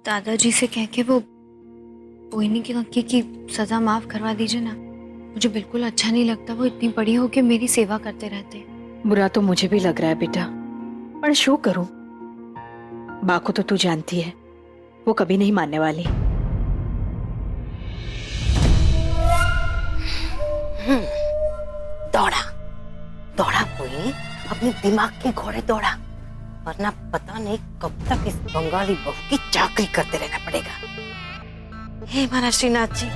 दादाजी से कह के वो मोहिनी की सजा माफ करवा दीजिए ना। मुझे बिल्कुल अच्छा नहीं लगता वो इतनी बड़ी हो के मेरी सेवा करते रहते। बुरा तो मुझे भी लग रहा है बेटा, पर शो करूं? माँ को तो तू जानती है, वो कभी नहीं मानने वाली। दौड़ा दौड़ा मोहिनी, अपने दिमाग के घोड़े दौड़ा, वरना पता नहीं कब तक इस बंगाली बहू की चाकरी करते रहना पड़ेगा। हे महाराज श्रीनाथ जी।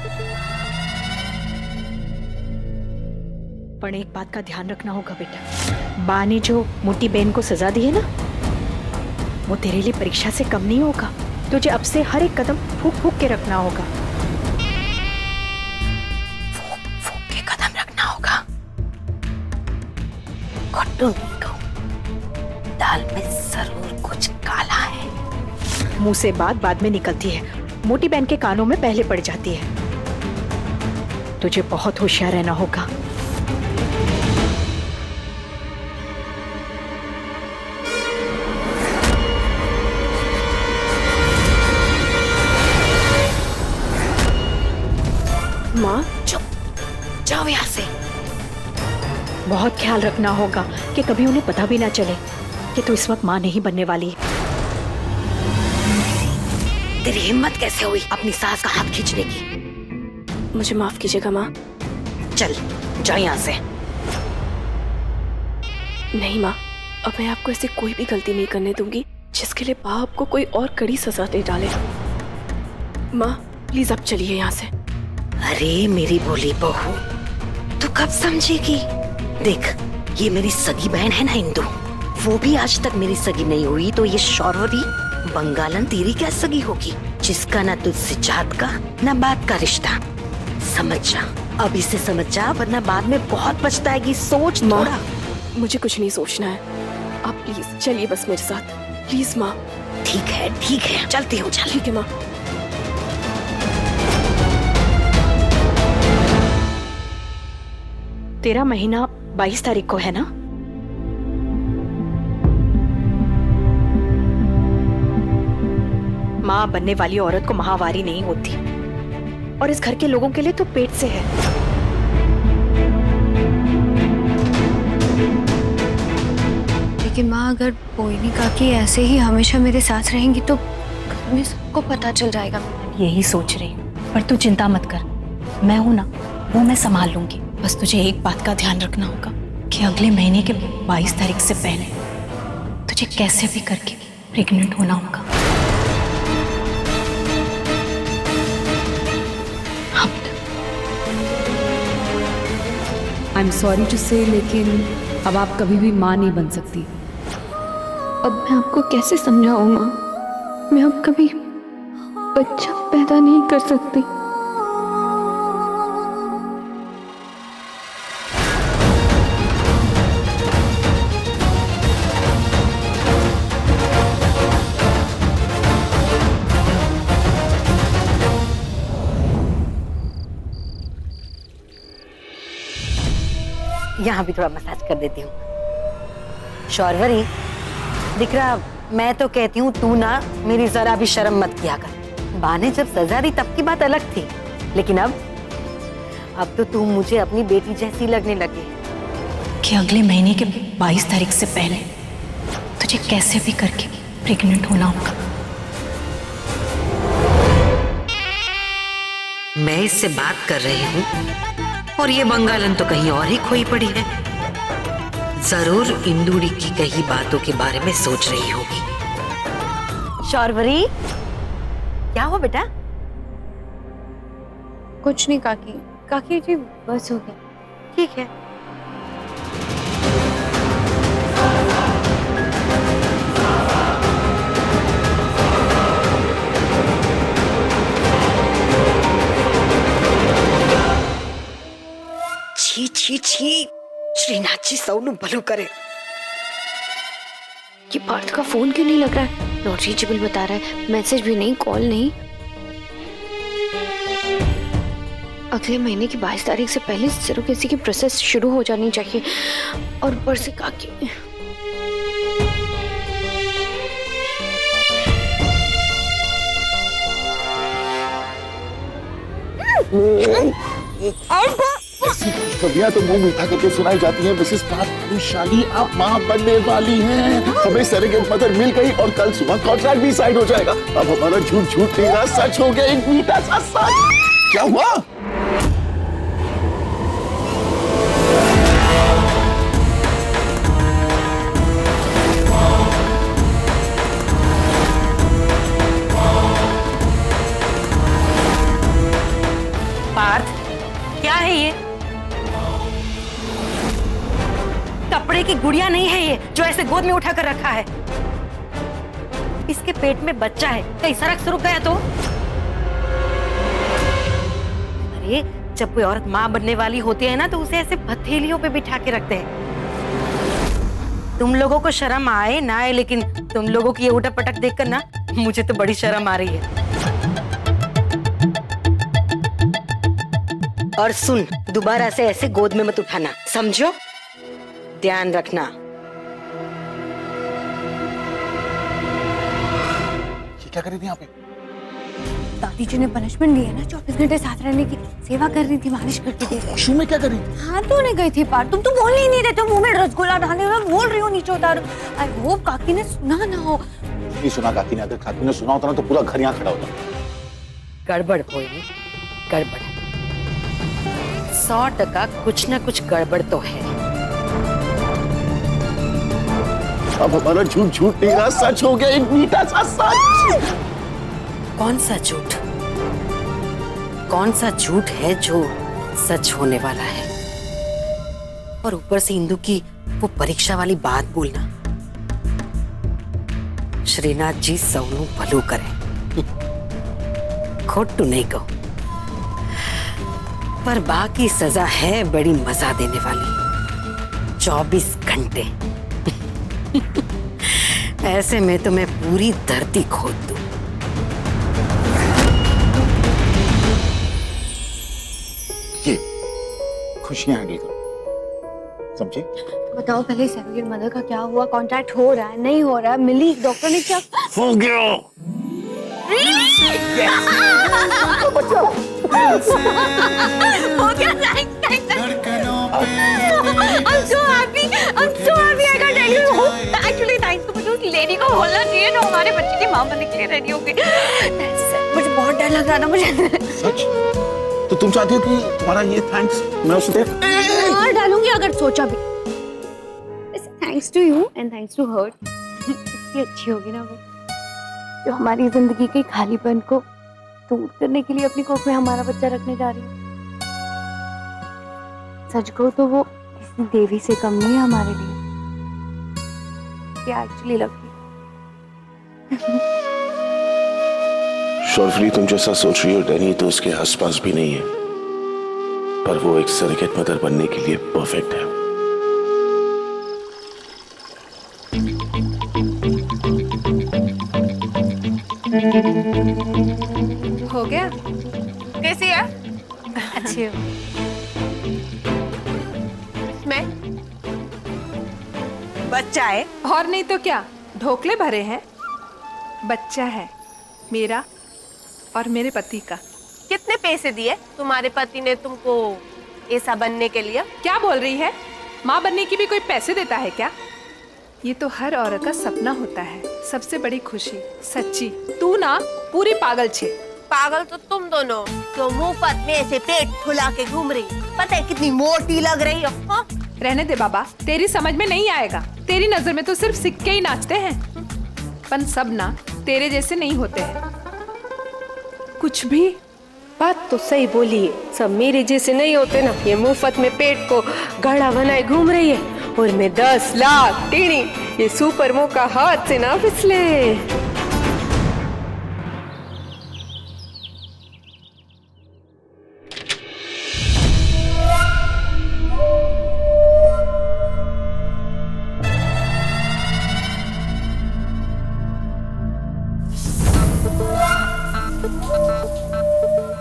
पर एक बात का ध्यान रखना होगा बेटा, बा ने जो मोटी बहन को सजा दी है ना, वो तेरे लिए परीक्षा से कम नहीं होगा। तुझे अब से हर एक कदम फूक फूक के रखना होगा। फूक फूक के कदम रखना होगा। खट्टू नहीं कहूं, दाल में जरूर कुछ काला है। मुंह से बात बाद में निकलती है, मोटी बहन के कानों में पहले पड़ जाती है। तुझे बहुत होशियार रहना होगा। माँ चुप, जाओ यहाँ से। बहुत ख्याल रखना होगा कि कभी उन्हें पता भी ना चले कि तू इस वक्त माँ नहीं बनने वाली है। तेरी हिम्मत कैसे हुई अपनी सास का हाथ खींचने की? मुझे माफ कीजिएगा माँ। चल जाओ यहाँ से। नहीं माँ, अब मैं आपको ऐसी कोई भी गलती नहीं करने दूंगी जिसके लिए पापा आपको कोई और कड़ी सजा दे डाले। माँ प्लीज आप चलिए यहाँ से। अरे मेरी भोली बहू, तू कब समझेगी? देख, ये मेरी सगी बहन है ना इंदु, वो भी आज तक मेरी सगी नहीं हुई, तो ये शौर्वरी बंगालन तेरी क्या सगी होगी, जिसका ना तुझसे जात का ना बात का रिश्ता। समझ जा, अभी से समझ जा, वरना बाद में बहुत पछताएगी। सोच थोड़ा। मुझे कुछ नहीं सोचना है, आप प्लीज चलिए बस मेरे साथ, प्लीज माँ। ठीक है, चलती हूँ। चल। ठीक है माँ। तेरा महीना 22 तारीख को है ना? माँ बनने वाली औरत को माहवारी नहीं होती, और इस घर के लोगों के लिए तो पेट से है। लेकिन माँ, अगर मोहिनी काकी ऐसे ही हमेशा मेरे साथ रहेंगी तो घर में सबको पता चल जाएगा। यही सोच रही हूँ, पर तू चिंता मत कर, मैं हूं ना, वो मैं संभाल लूंगी। बस तुझे एक बात का ध्यान रखना होगा कि अगले महीने के 22 तारीख से पहले तुझे कैसे भी करके प्रेग्नेंट होना होगा। आई एम सॉरी टू से, लेकिन अब आप कभी भी माँ नहीं बन सकती। अब मैं आपको कैसे समझाऊं माँ, मैं अब कभी बच्चा पैदा नहीं कर सकती। यहाँ भी थोड़ा मसाज कर देती हूँ। शौर्वरी, दिख रहा, मैं तो कहती हूँ तू ना मेरी जरा भी शर्म मत किया कर। बा ने जब सजा दी तब की बात अलग थी, लेकिन अब तो तू मुझे अपनी बेटी जैसी लगने लगी। कि अगले महीने के 22 तारीख से पहले तुझे कैसे भी करके प्रेग्नेंट होना होगा। मैं इससे बात कर रही हूँ और ये बंगालन तो कहीं और ही खोई पड़ी है। जरूर इंदुड़ी की कही बातों के बारे में सोच रही होगी। शौर्वरी, क्या हुआ बेटा? कुछ नहीं काकी, काकी जी बस हो गई। ठीक है। छी छी छी, श्रीनाथ जी सौनु भलू करे। ये पार्थ का फोन क्यों नहीं लग रहा है? नॉट रीचेबल बता रहा है, मैसेज भी नहीं, कॉल नहीं। अगले महीने की 22 तारीख से पहले सरोगेसी की प्रोसेस शुरू हो जानी चाहिए। और ऊपर से काकी, ऐसी खुशखबरियां तो मुंह मीठा करके सुनाई जाती हैं। मिसेस भानुशाली आप मां बनने वाली हैं। हमें सरेगेट मदर मिल गई और कल सुबह कॉन्ट्रैक्ट भी साइन हो जाएगा। अब हमारा झूठ झूठ नहीं रहा, सच हो गया, एक मीठा सा सच। क्या हुआ? पार्थ, क्या है ये? कपड़े की गुड़िया नहीं है ये जो ऐसे गोद में उठा कर रखा है। इसके पेट में बच्चा है, कहीं सड़क से रुक गया तो? अरे जब कोई औरत माँ बनने वाली होती है ना तो उसे ऐसे हथेलियों पे बिठा के रखते हैं। तुम लोगों को शर्म आए ना आए, लेकिन तुम लोगों की ये उठक पटक देखकर ना मुझे तो बड़ी शर्म आ रही है। और सुन, दोबारा से ऐसे गोद में मत उठाना, समझो? ध्यान रखना। ये क्या कर रही थी यहाँ पे? दादी जी ने पनिशमेंट दी है ना, 24 घंटे साथ रहने की। सेवा कर रही थी, मालिश करती थी। वॉशरूम में क्या कर रही थी? हाथ धोने गई थी पार। तुम तो बोल ही नहीं रहे थे, मुंह में रसगुल्ला डाले हुए बोल रही हो नीचे उतारो। आई होप काकी ने सुना ना हो। नहीं सुना काकी ने। अगर काकी ने सुना होता ना तो पूरा घर यहाँ खड़ा होता। गड़बड़ कोई नहीं, गड़बड़ 100% कुछ ना कुछ गड़बड़ तो है। अब हमारा झूठ झूठ नहीं रहा, सच हो गया, एक मीठा सा सच। कौन सा झूठ? कौन सा झूठ है जो सच होने वाला है? और ऊपर से इंदु की वो परीक्षा वाली बात बोलना। श्रीनाथ जी सौनू भलो करे, खोटू नहीं कहो, पर बाकी सजा है बड़ी मजा देने वाली। 24 घंटे ऐसे में तो मैं पूरी धरती खोद दूं। ये खुशियां हैंडल करो, समझे? तो बताओ पहले सरेगेट मदर का क्या हुआ? कॉन्ट्रैक्ट हो रहा है, नहीं हो रहा है? मिली डॉक्टर ने क्या? हो गया। हो गया। I'm so happy. I'm so happy. I can't tell you. Actually, thanks to मुझे उस लेडी को बोलना चाहिए जो हमारे बच्चे की माँ बनने के लिए रेडी हो गई। मुझे बहुत डर लग रहा था मुझे। सच? तो तुम चाहती हो कि तुम्हारा ये थैंक्स मैं उसे दे? हाँ डालूंगी अगर सोचा भी। Thanks to you and thanks to her. इतनी अच्छी होगी ना वो, जो हमारी जिंदगी के खालीपन को दूर करने के लिए अपनी कोख में हमारा बच्चा रखने जा रही है। सच कहूं तो वो किसी देवी से कम नहीं है हमारे लिए। Actually lucky. शॉर्टली तुम जैसा सोच रही हो डैनी तो उसके आसपास भी नहीं है, पर वो एक सरेगेट मदर बनने के लिए परफेक्ट है। हो गया? कैसी है? अच्छी हो। मैं बच्चा है और नहीं तो क्या, ढोकले भरे हैं। बच्चा है मेरा और मेरे पति का। कितने पैसे दिए तुम्हारे पति ने तुमको ऐसा बनने के लिए? क्या बोल रही है? माँ बनने की भी कोई पैसे देता है क्या? ये तो हर औरत का सपना होता है, सबसे बड़ी खुशी। सच्ची तू ना पूरी पागल छे। पागल तो तुम दोनों जो मुफ्त में ऐसे पेट फुला के घूम रही, पता है कितनी मोटी लग रही हो। हाँ? रहने दे बाबा, तेरी समझ में नहीं आएगा। तेरी नजर में तो सिर्फ सिक्के ही नाचते हैं, पर सब ना तेरे जैसे नहीं होते हैं। कुछ भी बात तो सही बोली है, सब मेरे जैसे नहीं होते ना। ये मुफ्त में पेट को घड़ा बनाए घूम रही है और मैं 10 लाख टीनी ये सुपर मौका हाथ से ना फिसले।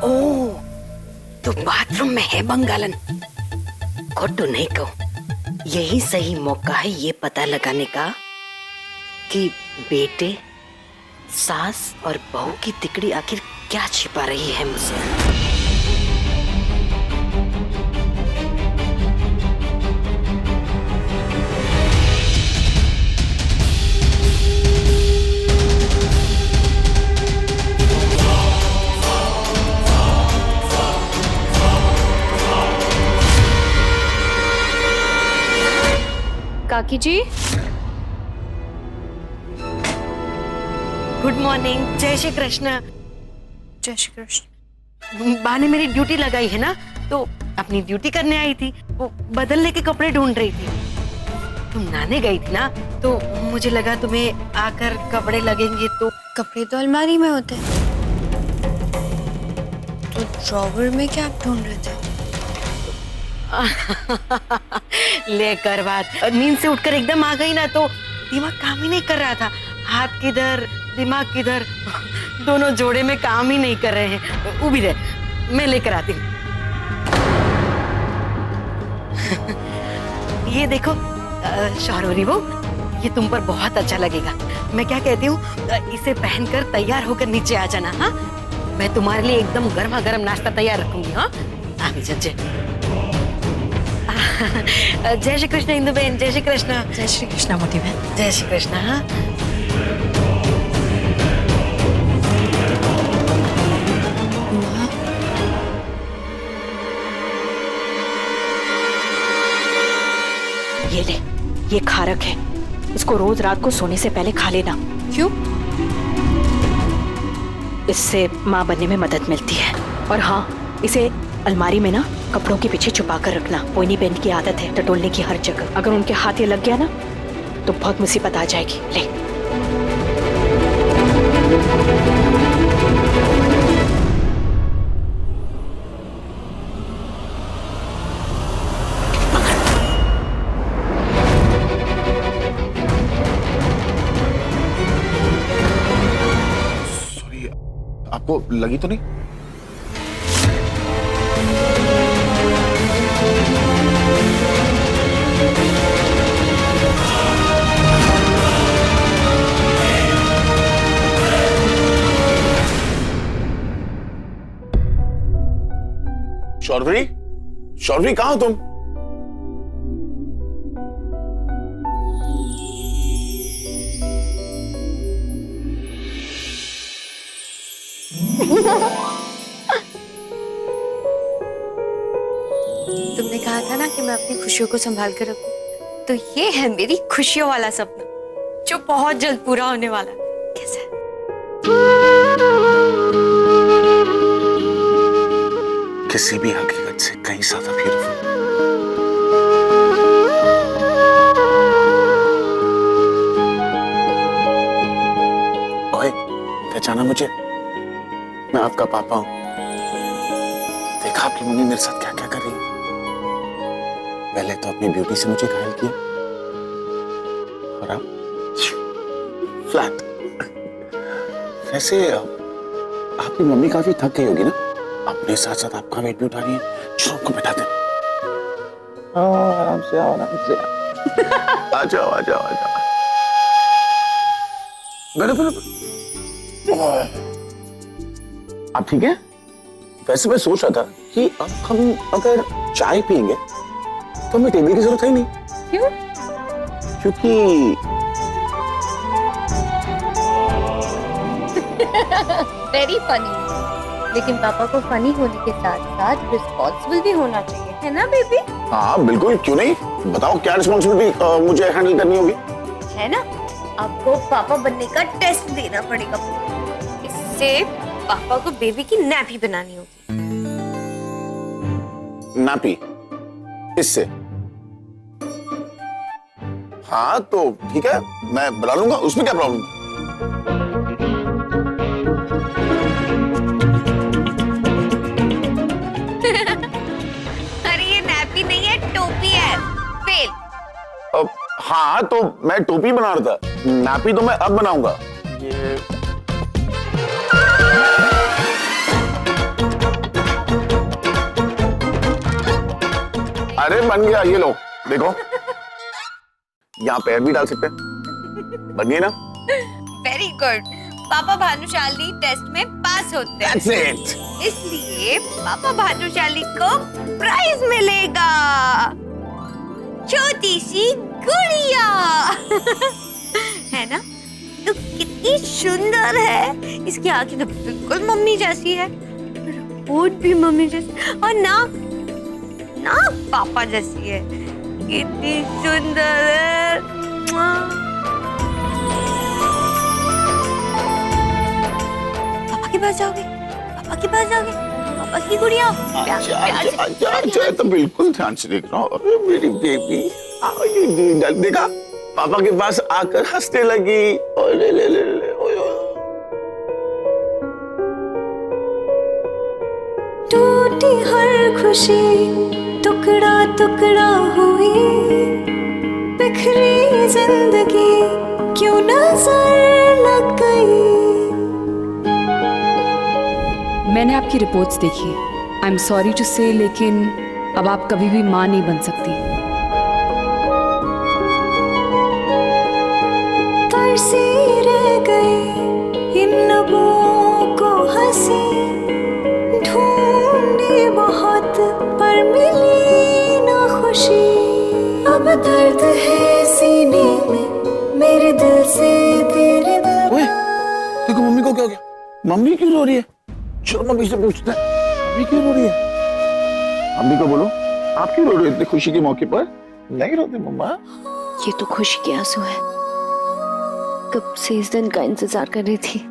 ओह, तो बाथरूम में है बंगालन। खोटू नहीं कहो, यही सही मौका है ये पता लगाने का कि बेटे, सास और बहू की तिकड़ी आखिर क्या छिपा रही है मुझसे। काकी जी। Good morning. जय श्री कृष्ण। जय श्री कृष्ण। बा ने मेरी ड्यूटी लगाई है ना, तो अपनी ड्यूटी करने आई थी। वो बदलने के कपड़े ढूंढ रही थी। तुम नहाने गई थी ना, तो मुझे लगा तुम्हें आकर कपड़े लगेंगे, तो कपड़े तो अलमारी में होते हैं, तो ड्रॉवर में क्या आप ढूंढ रहे थे? लेकर बात। नींद से उठकर एकदम आ गई ना, तो दिमाग काम ही नहीं कर रहा था। हाथ किधर दिमाग किधर, दोनों जोड़े में काम ही नहीं कर रहे हैं। उभी रहे, मैं लेकर आती हूँ। ये देखो शौरवरी वो, ये तुम पर बहुत अच्छा लगेगा। मैं क्या कहती हूँ, इसे पहनकर तैयार होकर नीचे आ जाना। हाँ, मैं तुम्हारे लिए एकदम गर्मा गर्म नाश्ता तैयार रखूंगी। हाँ, आगे जय जय श्री कृष्ण इंदु बहन। जय श्री कृष्ण। जय श्री कृष्ण मोटी बहन। जय श्री कृष्ण। हाँ, ये ले, ये खारक है। इसको रोज रात को सोने से पहले खा लेना। क्यों? इससे माँ बनने में मदद मिलती है। और हाँ, इसे अलमारी में ना कपड़ों के पीछे छुपा कर रखना। पोनी बहन की आदत है टटोलने की हर जगह। अगर उनके हाथ ये लग गया ना, तो बहुत मुसीबत आ जाएगी। ले। सॉरी, आपको लगी तो नहीं? शौरवरी, शौरवरी कहाँ हो तुम? तुमने कहा था ना कि मैं अपनी खुशियों को संभाल कर रखूं, तो ये है मेरी खुशियों वाला सपना, जो बहुत जल्द पूरा होने वाला है। कैसा है? किसी भी हकीकत से कहीं ज्यादा ब्यूटीफुल। ओए, पहचाना मुझे? मैं आपका पापा हूं। देखा आपकी मम्मी मेरे साथ क्या क्या कर रही है? पहले तो अपनी ब्यूटी से मुझे घायल किया, और अब फ्लैट। वैसे आपकी मम्मी काफी थक गई होगी ना, अपने साथ साथ आपका वेट भी उठा रही है। चलो आपको बैठा दे। आराम से आओ, आराम से आ जाओ, आ जाओ, आ जाओ। बैठो, बैठो। आप ठीक है? वैसे मैं सोच रहा था कि अब हम अगर चाय पियेंगे तो हमें टेबल की जरूरत है नहीं। क्यों? क्योंकि वेरी फनी। लेकिन पापा को फनी होने के साथ साथ रिस्पॉन्सिबल भी होना चाहिए, है ना बेबी? हाँ बिल्कुल, क्यों नहीं। बताओ क्या रिस्पॉन्सिबिलिटी मुझे हैंडल करनी होगी? है ना, आपको पापा बनने का टेस्ट देना पड़ेगा। इससे पापा को बेबी की नैपी बनानी होगी। नापी? इससे? हाँ तो ठीक है, मैं बना लूंगा, उसमें क्या प्रॉब्लम है? अरे ये नैपी नहीं है, टोपी है। फेल। हाँ तो मैं टोपी बना रहा था, नापी तो मैं अब बनाऊंगा। ये अरे बन गया, ये लो देखो, यहाँ पैर भी डाल सकते हैं। बन गई ना? Very good. पापा भानुशाली टेस्ट में पास होते हैं। That's it. इसलिए पापा भानुशाली को प्राइज मिलेगा, छोटी सी गुड़िया। है ना? तो कितनी सुंदर है। इसकी आंखें तो बिल्कुल मम्मी जैसी है, होठ भी मम्मी जैसी, और नाक पापा जैसी है। कितनी सुंदर है। पापा के पास जाओगे? पापा के पास जाओगे? पापा की गुड़िया अच्छा तो बिल्कुल ध्यान से देख रहा हूँ। अरे मेरी बेबी, देखा पापा के पास आकर हंसने लगी। ओए ले ले ले ले ओए ओए। टूटी हर खुशी टुकड़ा टुकड़ा हुई, बिखरी जिंदगी क्यों नजर लग गई। मैंने आपकी रिपोर्ट्स देखी। आई एम सॉरी टू से, लेकिन अब आप कभी भी मां नहीं बन सकती। तरसी रह गई इन लबों को हंसी, ढूंढी बहुत पर मिली ना खुशी। अब दर्द है सीने में मेरे दिल से तेरे दिल। ओए, देखो मम्मी को क्या हो गया? मम्मी क्यों रो रही है? चलो मम्मी से पूछते हैं, मम्मी क्यों रो रही है? मम्मी को बोलो, आप क्यों रो रहे हो इतने खुशी के मौके पर? नहीं रोते मम्मा। ये तो खुशी के आंसू है, कब से इस दिन का इंतजार कर रही थी।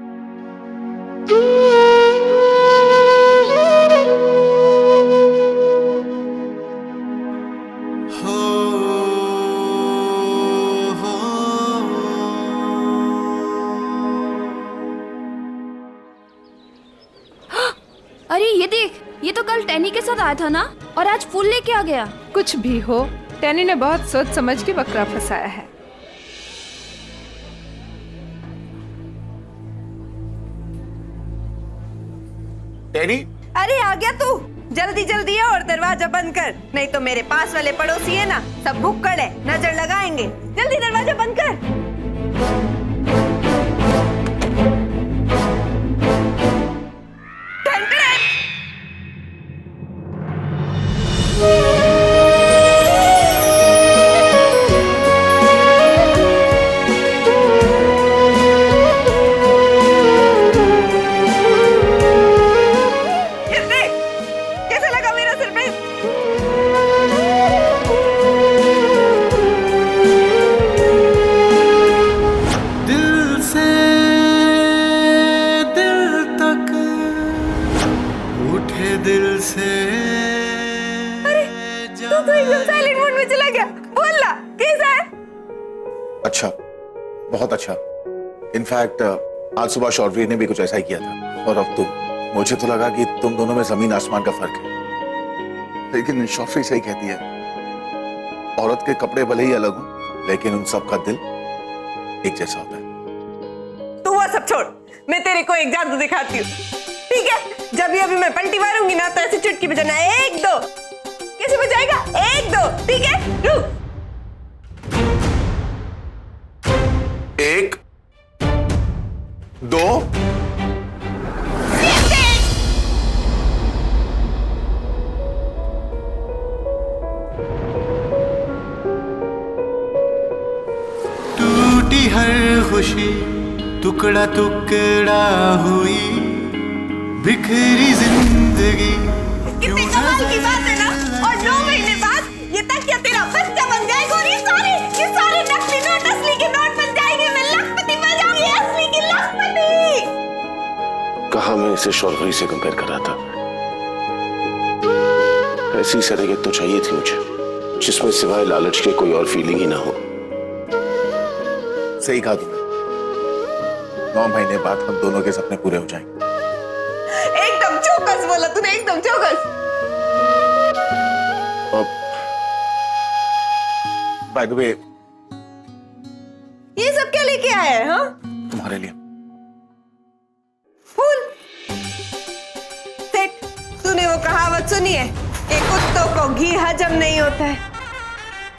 अरे ये देख, ये तो कल टैनी के साथ आया था ना, और आज फूल लेके आ गया। कुछ भी हो, टैनी ने बहुत सोच समझ के बकरा फंसाया है। टैनी, अरे आ गया तू, जल्दी जल्दी आ और दरवाजा बंद कर, नहीं तो मेरे पास वाले पड़ोसी है ना, सब भुक्कड़ है, नजर लगाएंगे। जल्दी दरवाजा बंद कर। अच्छा, बहुत अच्छा। इनफैक्ट आज सुबह शौर्य ने भी कुछ ऐसा ही किया था, और अब तुम। मुझे तो लगा कि तुम दोनों में जमीन आसमान का फर्क है, लेकिन शौर्य सही कहती है, औरत के कपड़े भले ही अलग हों, लेकिन उन सब का दिल एक जैसा होता है। तू वो सब छोड़, मैं तेरे को एक जादू दिखाती हूँ, ठीक है? जब भी अभी मैं पलटी मारूंगी ना, तो ऐसे चुटकी बजाना, 1 2। कैसे बजाएगा? 1 2, ठीक है? रुक। 1 2 टूटी हर खुशी टुकड़ा टुकड़ा हुई, बिखरी जिंदगी। कितनी कमाल की बात है ना, और 9 महीने बाद ये तकिया तेरा बच्चा बन जाएगा, और ये सारे नकली नोट असली के नोट बन जाएंगे। मैं लखपति बन जाऊंगी, असली की लखपति। कहा मैं इसे शौर्य से कंपेयर कर रहा था। ऐसी सरेगत तो चाहिए थी मुझे, जिसमें सिवाय लालच के कोई और फीलिंग ही ना हो। सही कहा तुमने, 9 महीने बाद हम दोनों के सपने पूरे हो जाएंगे। एकदम चौकस बोला तूने, एकदम चौकस। बाय द वे, ये सब क्या लेके आया है? हाँ, तुम्हारे लिए फूल। सेठ, तूने वो कहावत सुनी है कि कुत्तों को घी हजम नहीं होता है?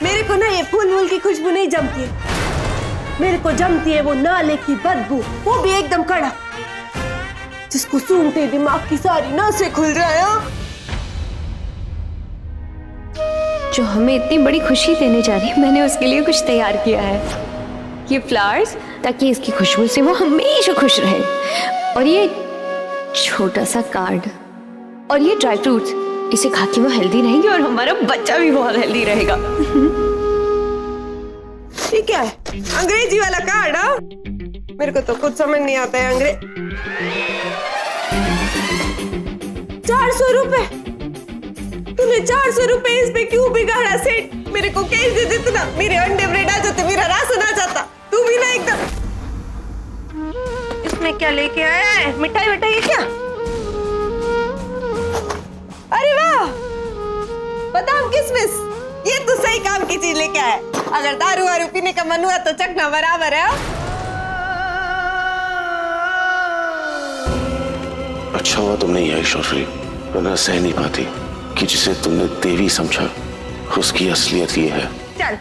मेरे को ना ये फूल की खुशबू नहीं जमती है, मेरे को जमती है वो नाले की बदबू, वो भी एकदम कड़क, जिसको सूंघते दिमाग की सारी नसें खुल जाए। जो हमें इतनी बड़ी खुशी देने जा रही है, मैंने उसके लिए कुछ तैयार किया है। ये फ्लावर्स, ताकि इसकी खुशबू से वो हमेशा खुश रहे, और ये छोटा सा कार्ड, और ये ड्राई फ्रूट्स, इसे खा के वो हेल्दी रहेगी और हमारा बच्चा भी बहुत हेल्दी रहेगा। क्या है? अंग्रेजी वाला कार्ड? हाँ, मेरे को तो कुछ समझ नहीं आता है अंग्रेज। 400 रुपए? तूने 400 रुपए इस पे क्यों बिगाड़ा सेठ? मेरे को कैश दे देते ना, मेरे अंडे ब्रेड आ जाते, मेरा राशन आ जाता। तू भी ना एकदम। इसमें क्या लेके आया है? मिठाई विठाई है क्या? अरे वाह, बादाम किशमिश, ये तो सही काम की चीज लेके आया। अगर दारू वारू पीने का मन हुआ तो चखना बराबर है। अच्छा हुआ तुमने यही शौर्य, वरना सह नहीं पाती कि जिसे तुमने देवी समझा उसकी असलियत ये है। चल,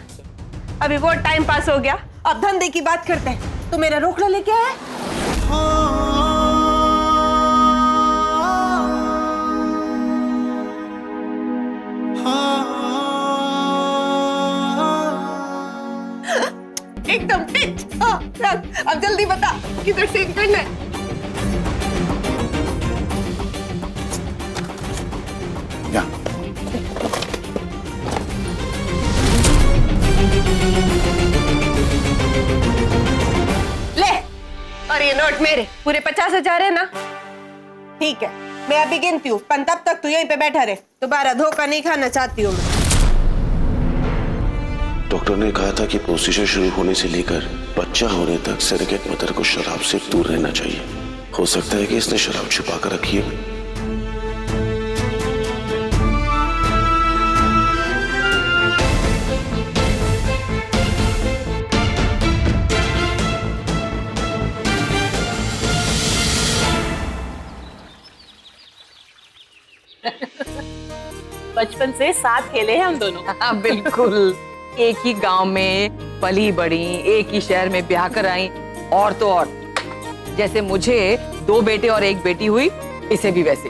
अभी वो टाइम पास हो गया, अब धंधे की बात करते हैं। तू मेरा रोकड़ा लेके आया? एकदम फिट। हाँ, चल, अब जल्दी बता किधर सेंड करना है? या। ले, और ये नोट मेरे पूरे 50,000 है ना? ठीक है, मैं अभी गिनती हूँ, पर तब तक तू यहीं पे बैठा रहे। दोबारा धोखा नहीं खाना चाहती हूँ मैं। डॉक्टर ने कहा था कि प्रोसीजर शुरू होने से लेकर बच्चा होने तक सरेगेट मदर को शराब से दूर रहना चाहिए। हो सकता है कि इसने शराब छुपा कर रखी है। बचपन से साथ खेले हैं हम दोनों। हाँ बिल्कुल, एक ही गांव में पली बड़ी, एक ही शहर में ब्याह कर आई, और तो और जैसे मुझे 2 बेटे और 1 बेटी हुई, इसे भी वैसे।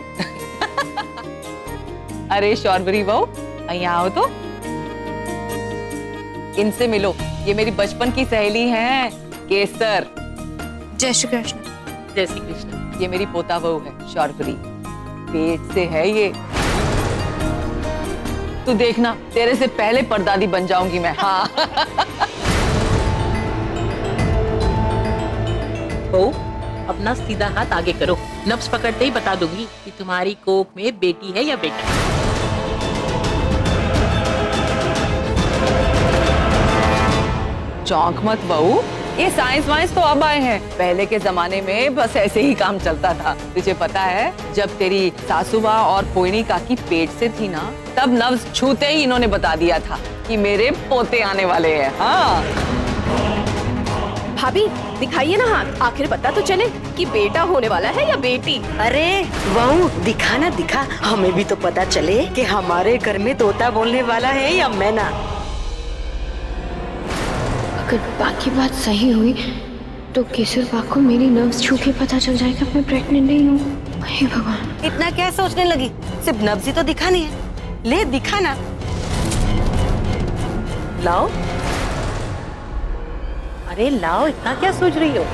अरे शौर्वरी बहू, यहाँ आओ तो, इनसे मिलो। ये मेरी बचपन की सहेली हैं, केसर। जय श्री कृष्ण। जय श्री कृष्ण। ये मेरी पोता बहू है शौर्वरी, पेट से है ये। तू देखना, तेरे से पहले परदादी बन जाऊंगी मैं। हाँ। बहू, अपना सीधा हाथ आगे करो, नब्ज पकड़ते ही बता दूंगी कि तुम्हारी कोख में बेटी है या बेटा। चौंक मत बहू, ये साइंस वाइंस तो अब आए हैं, पहले के जमाने में बस ऐसे ही काम चलता था। तुझे पता है, जब तेरी सासुबा और पोइनी काकी पेट से थी ना, तब नब्ज छूते ही इन्होंने बता दिया था कि मेरे पोते आने वाले हैं। हाँ भाभी, दिखाइए ना हाथ, आखिर पता तो चले कि बेटा होने वाला है या बेटी। अरे बहू, दिखा ना दिखा, हमें भी तो पता चले कि हमारे घर में तोता बोलने वाला है या मैना। अगर बाकी बात सही हुई तो केसर बा को मेरी नर्व्स छू के पता चल जाएगा मैं प्रेग्नेंट नहीं हूँ। हे भगवान, इतना क्या सोचने लगी? सिर्फ नब्ज ही तो दिखानी है, ले दिखा ना। लाओ, अरे लाओ, इतना क्या सोच रही हो?